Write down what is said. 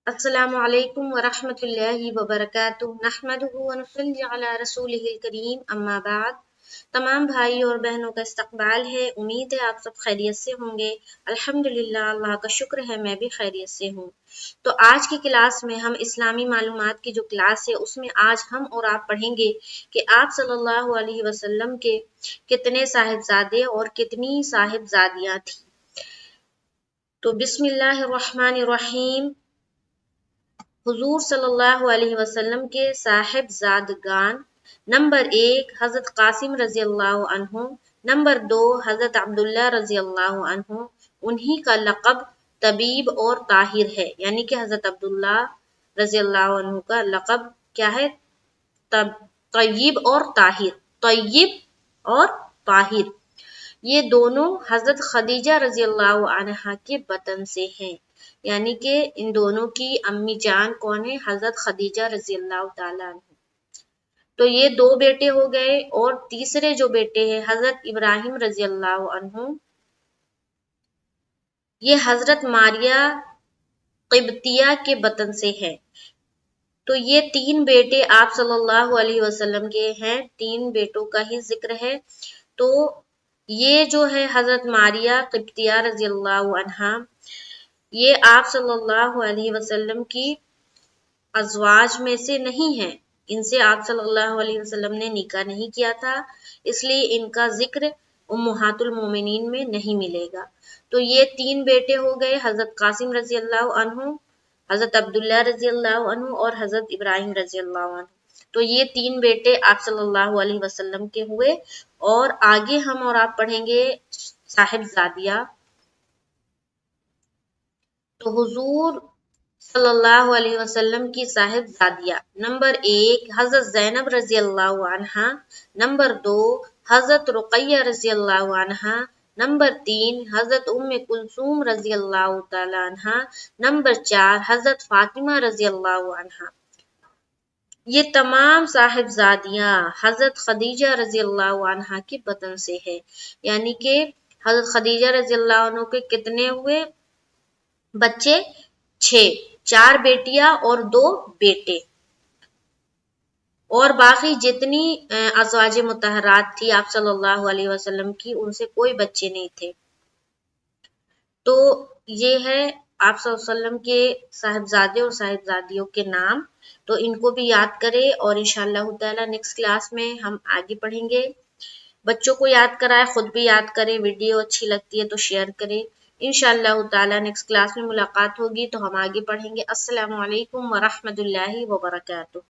السلام علیکم ورحمۃ اللہ وبرکاتہ نحمدہ ونصلی علی رسولہ الکریم اما بعد۔ تمام بھائی اور بہنوں کا استقبال ہے، امید ہے آپ سب خیریت سے ہوں گے۔ الحمدللہ، اللہ کا شکر ہے میں بھی خیریت سے ہوں۔ تو آج کی کلاس میں ہم اسلامی معلومات کی جو کلاس ہے اس میں آج ہم اور آپ پڑھیں گے کہ آپ صلی اللہ علیہ وسلم کے کتنے صاحبزادے اور کتنی صاحبزادیاں تھیں۔ تو بسم اللہ الرحمن الرحیم۔ حضور صلی اللہ علیہ وسلم کے صاحبزادگان: نمبر 1 حضرت قاسم رضی اللہ عنہ، نمبر 2 حضرت عبداللہ رضی اللہ عنہ، انہی کا لقب طبیب اور طاہر ہے، یعنی کہ حضرت عبداللہ رضی اللہ عنہ کا لقب کیا ہے؟ طیب اور طاہر، طیب اور طاہر۔ یہ دونوں حضرت خدیجہ رضی اللہ عنہا کے بطن سے ہیں، یعنی کہ ان دونوں کی امی جان کون ہے؟ حضرت خدیجہ رضی اللہ تعالیٰ عنہ۔ تو یہ دو بیٹے ہو گئے، اور تیسرے جو بیٹے ہیں حضرت ابراہیم رضی اللہ عنہ، یہ حضرت ماریہ قبطیہ کے بطن سے ہے۔ تو یہ تین بیٹے آپ صلی اللہ علیہ وسلم کے ہیں، تین بیٹوں کا ہی ذکر ہے۔ تو یہ جو ہے حضرت ماریہ قبطیہ رضی اللہ عنہا، یہ آپ صلی اللہ علیہ وسلم کی ازواج میں سے نہیں ہیں، ان سے آپ صلی اللہ علیہ وسلم نے نکاح نہیں کیا تھا، اس لیے ان کا ذکر امہات المومنین میں نہیں ملے گا۔ تو یہ تین بیٹے ہو گئے، حضرت قاسم رضی اللہ عنہ، حضرت عبداللہ رضی اللہ عنہ اور حضرت ابراہیم رضی اللہ عنہ۔ تو یہ تین بیٹے آپ صلی اللہ علیہ وسلم کے ہوئے، اور آگے ہم اور آپ پڑھیں گے صاحبزادیاں۔ تو حضور صلی اللہ علیہ وسلم کی صاحبزادیاں: نمبر 1 حضرت زینب رضی اللہ عنہا، نمبر 2 حضرت رقیہ رضی اللہ عنہا، نمبر 3 حضرت ام کلثوم رضی اللہ تعالی عنہا، نمبر 4 حضرت فاطمہ رضی اللہ عنہا۔ یہ تمام صاحبزادیاں حضرت خدیجہ رضی اللہ عنہا کے بطن سے ہے، یعنی کہ حضرت خدیجہ رضی اللہ عنہ کے کتنے ہوئے بچے؟ 6، 4 بیٹیاں اور 2 بیٹے، اور باقی جتنی ازواج مطہرات تھی آپ صلی اللہ علیہ وسلم کی، ان سے کوئی بچے نہیں تھے۔ تو یہ ہے آپ صلی اللہ علیہ وسلم کے صاحبزادے اور صاحبزادیوں کے نام، تو ان کو بھی یاد کرے، اور انشاءاللہ تعالی نیکسٹ کلاس میں ہم آگے پڑھیں گے۔ بچوں کو یاد کرائے، خود بھی یاد کرے، ویڈیو اچھی لگتی ہے تو شیئر کرے۔ انشاءاللہ تعالی نیکسٹ کلاس میں ملاقات ہوگی تو ہم آگے پڑھیں گے۔ السلام علیکم ورحمۃ اللہ وبرکاتہ۔